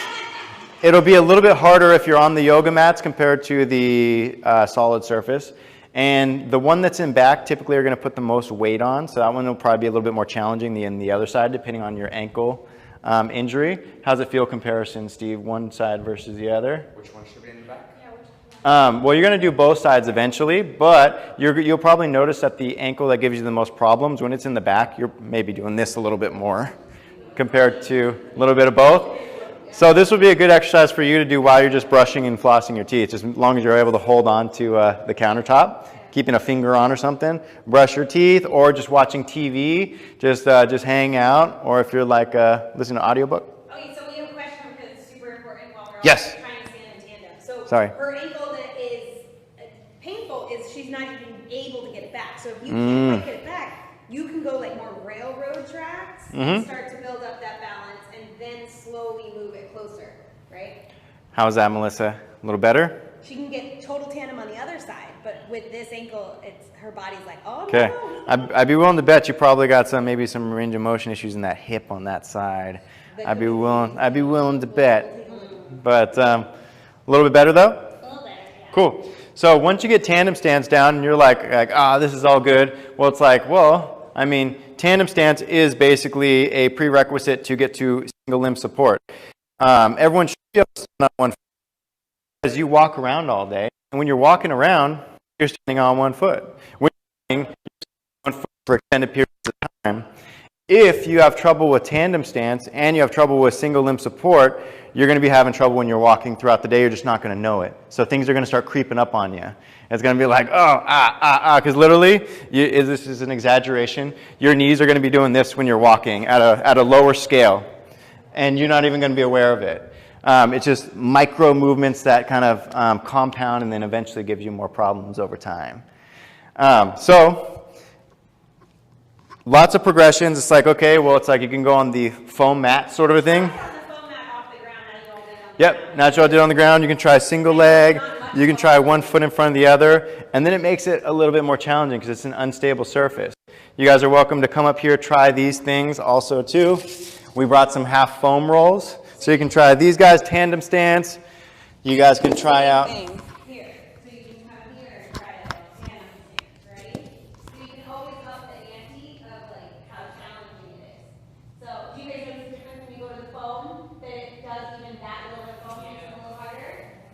It'll be a little bit harder if you're on the yoga mats compared to the solid surface. And the one that's in back typically are going to put the most weight on, so that one will probably be a little bit more challenging than the other side, depending on your ankle injury. How's it feel comparison, Steve? One side versus the other? Which one should be in the back? Well, you're going to do both sides eventually, but you'll probably notice that the ankle that gives you the most problems, when it's in the back, you're maybe doing this a little bit more compared to a little bit of both. So this would be a good exercise for you to do while you're just brushing and flossing your teeth, just as long as you're able to hold on to the countertop, keeping a finger on or something. Brush your teeth, or just watching TV, just hang out, or if you're like listening to audiobook. Okay, so we have a question because it's super important while we're Yes. all trying to stand in tandem. So Sorry. her ankle that is painful is she's not even able to get it back. So if you can't quite get it back, you can go like more railroad tracks and start to build up that balance and then slowly move it closer, right? How's that, Melissa? A little better? She can get total tandem on the other side, but with this ankle, her body's like, oh Okay. no. I'd be willing to bet you probably got maybe some range of motion issues in that hip on that side. I'd be willing to bet. But a little bit better though? A little better, yeah. Cool. So once you get tandem stance down and you're like, this is all good. Well, it's like, well, I mean, tandem stance is basically a prerequisite to get to single limb support. Everyone should be able to stand on one foot as you walk around all day. And when you're walking around, you're standing on one foot. When you're standing on one foot for extended periods of time, If you have trouble with tandem stance and you have trouble with single limb support, you're going to be having trouble when you're walking throughout the day. You're just not going to know it. So things are going to start creeping up on you. It's going to be like, because literally, this is an exaggeration, your knees are going to be doing this when you're walking at a lower scale, and you're not even going to be aware of it. It's just micro movements that kind of compound and then eventually give you more problems over time. So lots of progressions. It's like, okay, well, it's like you can go on the foam mat sort of a thing. Yep, that's what I did on the ground. You can try single leg. You can try one foot in front of the other. And then it makes it a little bit more challenging because it's an unstable surface. You guys are welcome to come up here, try these things also too. We brought some half foam rolls. So you can try these guys, tandem stance. You guys can try out. Here. So you can come here and try a tandem stance, right? So you can always up the ante of like how challenging it is. So do you guys notice the difference when you go to the foam? That it does even that little bit foam makes it a little harder,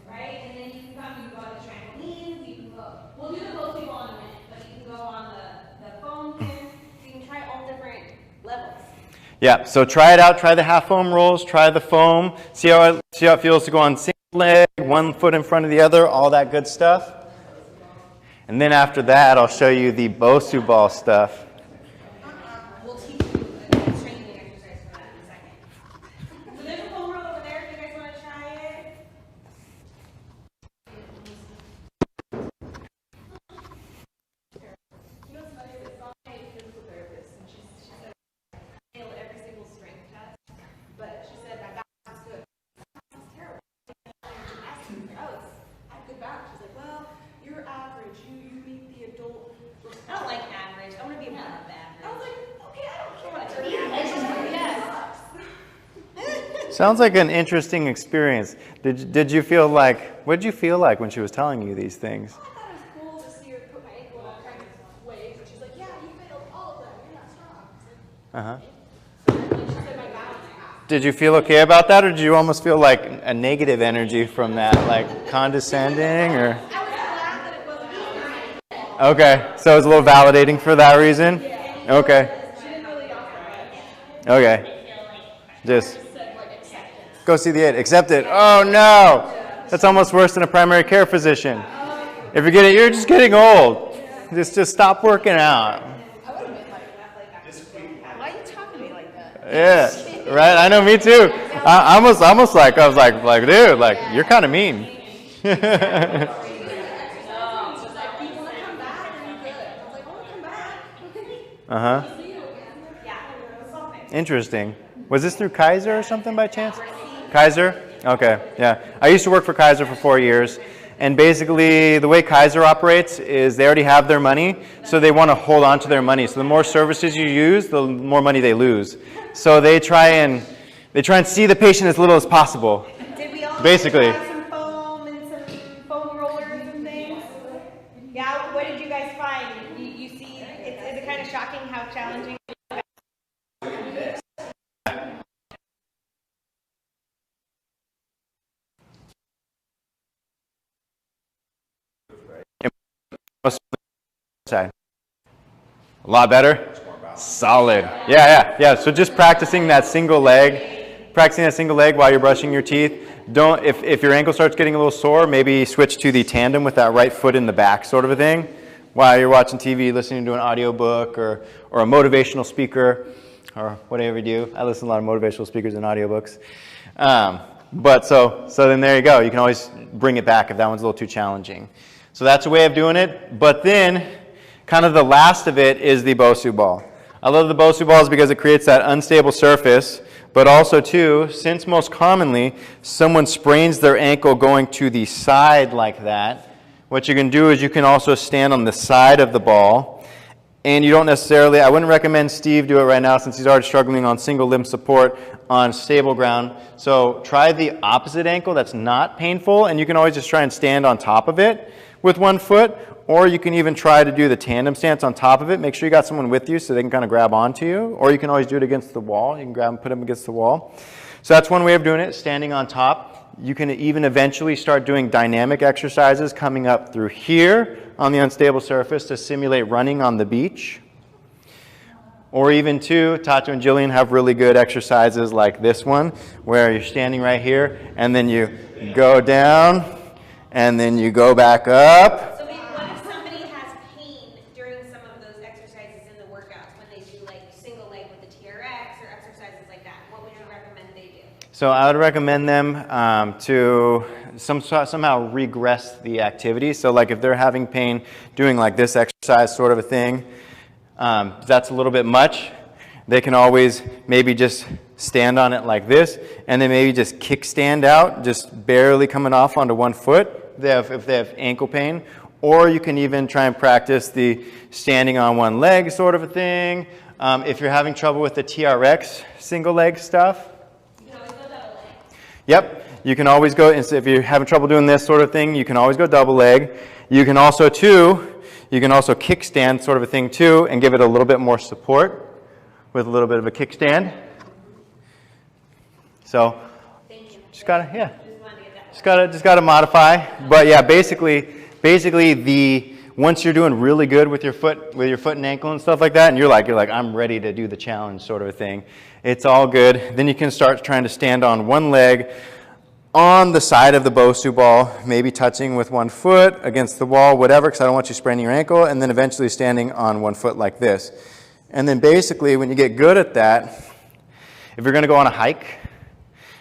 right? And then you can come, you can go on the trampolines, you can go, we'll do the both people in a minute, but you can go on the foam thing. You can try all different levels. Yeah, so try it out. Try the half foam rolls. Try the foam. See how it feels to go on single leg, one foot in front of the other, all that good stuff. And then after that, I'll show you the Bosu ball stuff. We'll teach you a strengthening exercise for that in a second. So there's a foam roll over there. If you guys want to try it. You know what's funny? It's not my physical therapist, and she said I failed every single strength test, but she said my back was good. That was terrible. I have good back. She's like, well, you're average. You meet the adult. I don't like average. I want to be above average. I was like, okay, I don't care. I want to be average. Yes. Sounds like an interesting experience. Did you feel like, what did you feel like when she was telling you these things? I thought it was cool to see her put my ankle in all kinds of ways, and she's like, yeah, you failed all of them. You're not strong. Uh-huh. And then she said my balance half. Did you feel okay about that, or did you almost feel like a negative energy from that, like condescending, or? I was glad that it wasn't me. Okay, so it was a little validating for that reason? Okay. She didn't really offer much. Okay. Just Said like acceptance. go see the aide. Accept it. Oh no! That's almost worse than a primary care physician. If you're just getting old. Just stop working out. I would have been like, why are you talking to me like that? Yeah, right. I know. Me too. I was like, dude, like you're kind of mean. She's like, do you want to come back? Are you good? I was like, I want to come back. Uh-huh. Interesting. Was this through Kaiser or something by chance? Kaiser? Okay, yeah. I used to work for Kaiser for 4 years. And basically, the way Kaiser operates is they already have their money, so they want to hold on to their money. So the more services you use, the more money they lose. So they try and see the patient as little as possible. Did we all Basically. try some foam and some foam rollers and things? Yeah, what did you guys find? You see, is it kind of shocking how challenging? Side. A lot better? Solid. Yeah. So just practicing that single leg while you're brushing your teeth. If your ankle starts getting a little sore, maybe switch to the tandem with that right foot in the back sort of a thing while you're watching TV, listening to an audiobook or a motivational speaker or whatever you do. I listen to a lot of motivational speakers and audiobooks. But so then there you go. You can always bring it back if that one's a little too challenging. So that's a way of doing it. But then kind of the last of it is the Bosu ball. I love the Bosu balls because it creates that unstable surface, but also too, since most commonly someone sprains their ankle going to the side like that, what you can do is you can also stand on the side of the ball, and you don't necessarily, I wouldn't recommend Steve do it right now since he's already struggling on single limb support on stable ground. So try the opposite ankle that's not painful, and you can always just try and stand on top of it with one foot, or you can even try to do the tandem stance on top of it. Make sure you got someone with you so they can kind of grab onto you, or you can always do it against the wall. You can grab and put them against the wall. So that's one way of doing it, standing on top. You can even eventually start doing dynamic exercises coming up through here on the unstable surface to simulate running on the beach. Or even two, Tato and Jillian have really good exercises like this one, where you're standing right here, and then you go down, and then you go back up. So maybe what if somebody has pain during some of those exercises in the workouts when they do like single leg with the TRX or exercises like that? What would you recommend they do? So I would recommend them to somehow regress the activity. So like if they're having pain doing like this exercise sort of a thing, that's a little bit much. They can always maybe just stand on it like this, and then maybe just kickstand out, just barely coming off onto one foot if they have ankle pain. Or you can even try and practice the standing on one leg sort of a thing. If you're having trouble with the TRX single leg stuff, You can always go double leg. yep, you can always go, if you're having trouble doing this sort of thing, you can always go double leg. You can also kickstand sort of a thing too, and give it a little bit more support with a little bit of a kickstand. So, just gotta, just gotta modify. But yeah, basically once you're doing really good with your foot and ankle and stuff like that, and you're like I'm ready to do the challenge sort of a thing, it's all good. Then you can start trying to stand on one leg on the side of the Bosu ball, maybe touching with one foot against the wall, whatever, because I don't want you spraining your ankle, and then eventually standing on one foot like this. And then basically, when you get good at that, if you're going to go on a hike,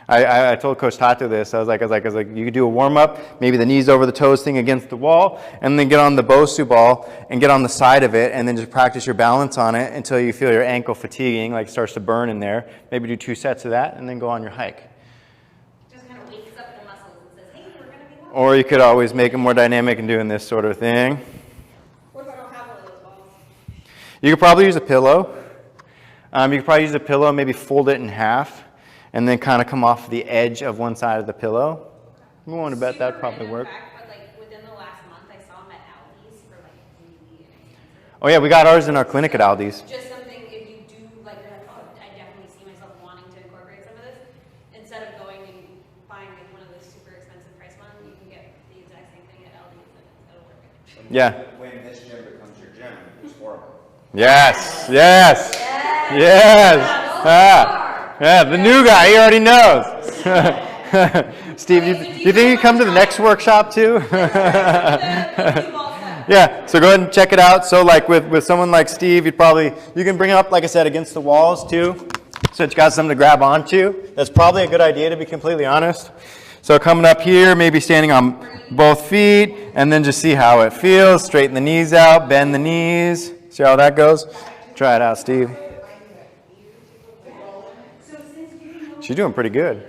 I told Coach Tato this. I was like, you could do a warm-up, maybe the knees over the toes thing against the wall, and then get on the Bosu ball and get on the side of it, and then just practice your balance on it until you feel your ankle fatiguing, like it starts to burn in there. Maybe do 2 sets of that, and then go on your hike. Or you could always make it more dynamic and doing this sort of thing. What if I don't have one of those balls? You could probably use a pillow. You could probably use a pillow, maybe fold it in half, and then kind of come off the edge of one side of the pillow. I'm willing to bet that would probably work. But like within the last month, I saw them at Aldi's for like really inexpensive. Oh yeah, we got ours in our clinic at Aldi's. Just something if you do like, you're like, oh, I definitely see myself wanting to incorporate some of this. Instead of going and buying like one of those super expensive price ones, you can get the exact same thing at Aldi's and it'll work. Yeah. When this gym becomes your gym, it's horrible. Yes, yes, yes. Yeah, the new guy, he already knows. Steve, do you think you come to the next workshop too? Yeah, so go ahead and check it out. So like with someone like Steve, you can bring it up, like I said, against the walls too. So it's got something to grab onto. That's probably a good idea, to be completely honest. So coming up here, maybe standing on both feet, and then just see how it feels. Straighten the knees out, bend the knees. See how that goes? Try it out, Steve. She's doing pretty good.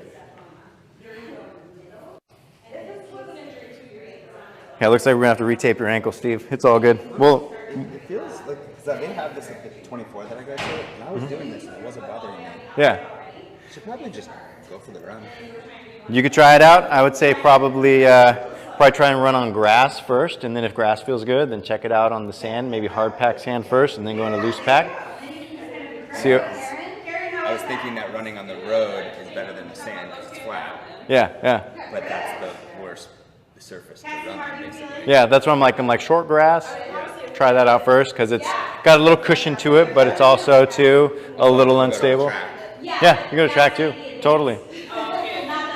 Yeah, it looks like we're going to have to retape your ankle, Steve. It's all good. Well, It feels like, because I didn't have this at the 24 that I got to, and I was doing this, and it wasn't bothering me. yeah. Should probably just go for the run. You could try it out. I would say probably try and run on grass first, and then if grass feels good, then check it out on the sand. Maybe hard pack sand first, and then go into loose pack. See. I was thinking that running on the road is better than the sand because it's flat, Yeah. but that's the worst surface to run on, basically. Yeah, that's what I'm like short grass. Try that out first because it's got a little cushion to it, but it's also too a little unstable. Yeah, you go to track too. Totally.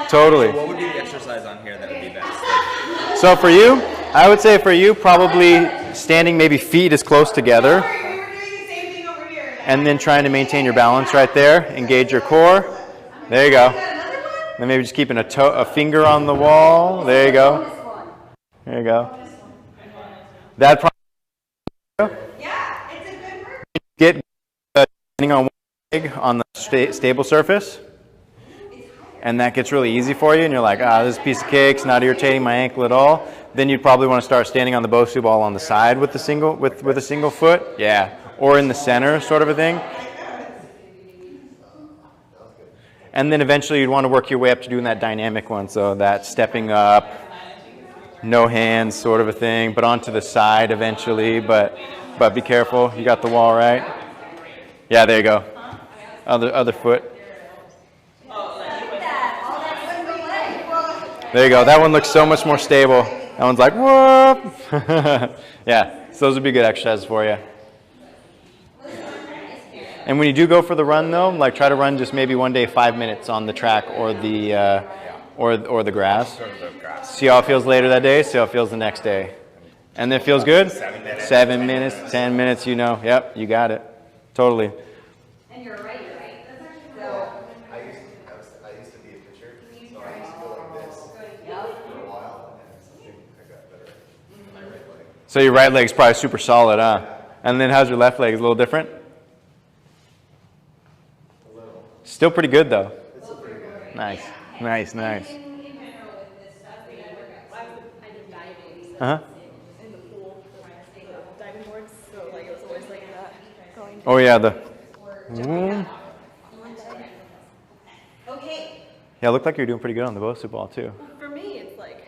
Totally. What would be the exercise on here that would be best? So for you, I would say for you probably standing maybe feet as close together, and then trying to maintain your balance right there. Engage your core. There you go. Then maybe just keeping a finger on the wall. There you go. There you go. That probably. Yeah, it's a good work. Get standing on one leg on the stable surface, and that gets really easy for you, and you're like, this is a piece of cake, it's not irritating my ankle at all. Then you'd probably want to start standing on the Bosu ball on the side with the with a single foot, yeah, or in the center, sort of a thing. And then eventually you'd want to work your way up to doing that dynamic one, so that stepping up, no hands sort of a thing, but onto the side eventually, but be careful, you got the wall right. Yeah, there you go. Other foot. There you go. That one looks so much more stable. That one's like, whoop. Yeah, so those would be good exercises for you. And when you do go for the run though, like try to run just maybe one day 5 minutes on the track or the or the grass. See how it feels later that day, see how it feels the next day. And it feels good? 7 minutes. 7 minutes, 10 minutes, you know. Yep, you got it. Totally. And you're right. So, I used to be a pitcher, so I used to go like this for a while, and I think I got better at my right leg. So your right leg's probably super solid, huh? And then how's your left leg? Is it a little different? A little. Still pretty good though. It's still pretty good. Nice, nice, nice. in general with this stuff, we had workouts. I did diving. Uh-huh. In the pool, the diving boards, so like it was always like that going. Oh yeah, the Okay. yeah, it looked like you were doing pretty good on the Bosu ball too. For me, it's like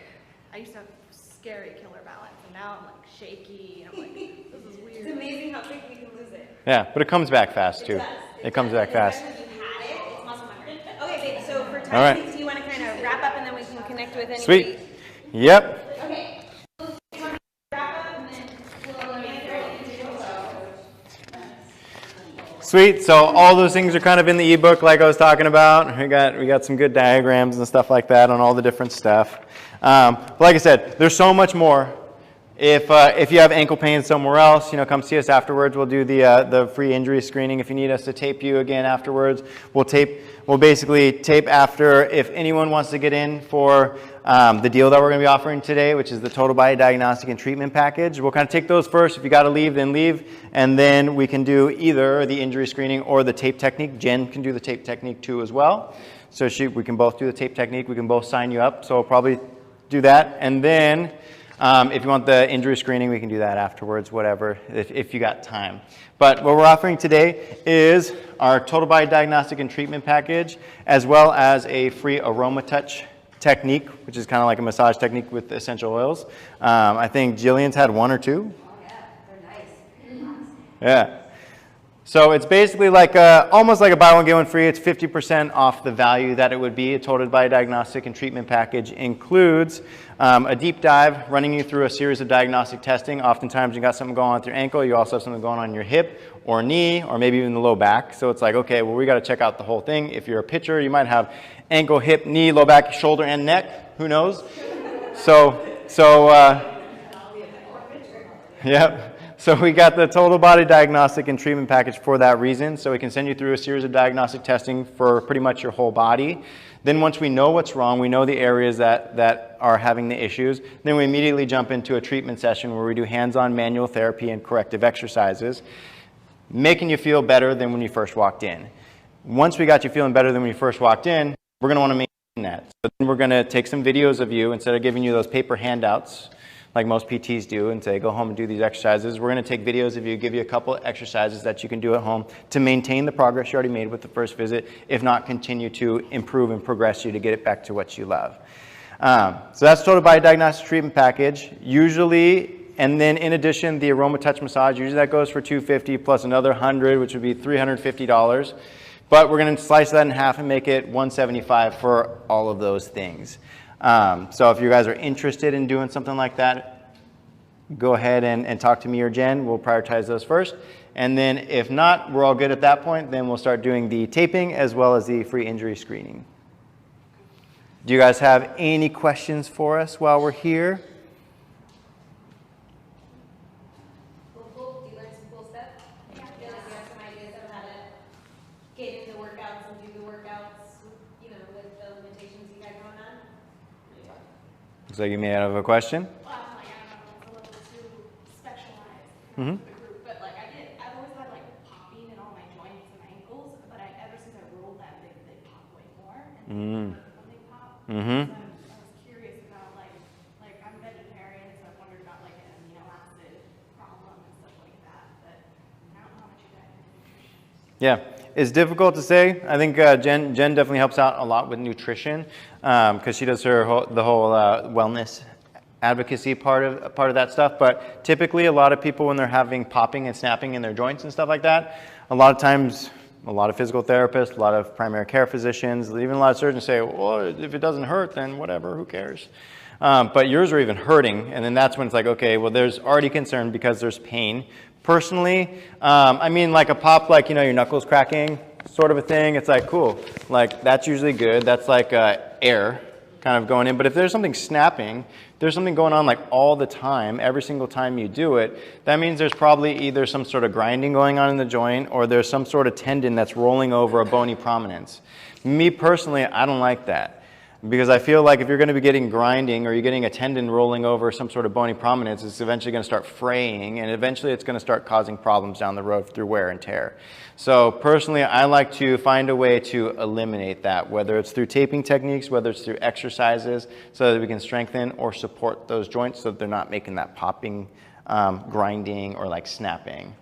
I used to have scary killer balance, and now I'm like shaky. And I'm like, this is It's weird. amazing how quick we can lose it. Yeah, but it comes back fast too. It comes back fast. Especially when you've had it, it's muscle memory. Okay, babe, so for All time, right. do you want to kind of wrap up and then we can connect with anybody? Sweet. Yep. Okay. Wrap up and then we'll Sweet. So all those things are kind of in the ebook, like I was talking about. We got some good diagrams and stuff like that on all the different stuff. But like I said, there's so much more. If you have ankle pain somewhere else, come see us afterwards. We'll do the free injury screening. If you need us to tape you again afterwards, we'll basically tape after. If anyone wants to get in for the deal that we're going to be offering today, which is the total body diagnostic and treatment package, we'll kind of take those first. If you got to leave, then leave, and then we can do either the injury screening or the tape technique. Jen can do the tape technique too as well. So we can both do the tape technique. We can both sign you up. So we'll probably do that, and then. If you want the injury screening, we can do that afterwards, whatever, if you got time. But what we're offering today is our total body diagnostic and treatment package, as well as a free aroma touch technique, which is kind of like a massage technique with essential oils. I think Jillian's had one or two. Oh yeah, they're nice. Yeah. So it's basically like almost like a buy one, get one free. It's 50% off the value that it would be. A total body diagnostic and treatment package includes a deep dive, running you through a series of diagnostic testing. Oftentimes you got something going on with your ankle. You also have something going on in your hip or knee or maybe even the low back. So it's like, okay, well, we got to check out the whole thing. If you're a pitcher, you might have ankle, hip, knee, low back, shoulder, and neck. Who knows? Yep. So we got the total body diagnostic and treatment package for that reason. So we can send you through a series of diagnostic testing for pretty much your whole body. Then once we know what's wrong, we know the areas that are having the issues, then we immediately jump into a treatment session where we do hands-on manual therapy and corrective exercises, making you feel better than when you first walked in. Once we got you feeling better than when you first walked in, we're going to want to maintain that. So then we're going to take some videos of you instead of giving you those paper handouts like most PTs do and say, go home and do these exercises. We're going to take videos of you, give you a couple of exercises that you can do at home to maintain the progress you already made with the first visit, if not continue to improve and progress you to get it back to what you love. So that's total body diagnostic treatment package. Usually, and then in addition, the aroma touch massage, usually that goes for $250 plus another $100, which would be $350. But we're going to slice that in half and make it $175 for all of those things. So if you guys are interested in doing something like that, go ahead and talk to me or Jen. We'll prioritize those first. And then if not, we're all good at that point, then we'll start doing the taping as well as the free injury screening. Do you guys have any questions for us while we're here? Cool. Do you learn some cool stuff? Yeah. I feel like you have some ideas of how to get into workouts and do the workouts, with the limitations you got going on. Looks like you may have a question. Well, like I don't know, it's a little too specialized Mm-hmm. for the group, but like I've always had like popping in all my joints and my ankles, but ever since I rolled that, they pop way more, and when they pop. Mm-hmm. So I was curious about like I'm vegetarian, so I wondered about like an amino acid problem and stuff like that, but I don't know how much you guys know. Yeah, it's difficult to say. I think Jen definitely helps out a lot with nutrition because she does the whole wellness advocacy part of that stuff. But typically, a lot of people when they're having popping and snapping in their joints and stuff like that, a lot of times, a lot of physical therapists, a lot of primary care physicians, even a lot of surgeons say, well, if it doesn't hurt, then whatever, who cares? But yours are even hurting, and then that's when it's like, okay, well, there's already concern because there's pain, Personally, I mean like a pop, like, you know, your knuckles cracking sort of a thing. It's like, cool. Like, that's usually good. That's like air kind of going in. But if there's something snapping, there's something going on like all the time, every single time you do it, that means there's probably either some sort of grinding going on in the joint or there's some sort of tendon that's rolling over a bony prominence. Me personally, I don't like that. Because I feel like if you're going to be getting grinding or you're getting a tendon rolling over some sort of bony prominence, it's eventually going to start fraying and eventually it's going to start causing problems down the road through wear and tear. So personally, I like to find a way to eliminate that, whether it's through taping techniques, whether it's through exercises, so that we can strengthen or support those joints so that they're not making that popping, grinding, or like snapping.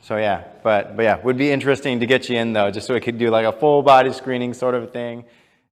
So yeah, but yeah, would be interesting to get you in though, just so we could do like a full body screening sort of thing.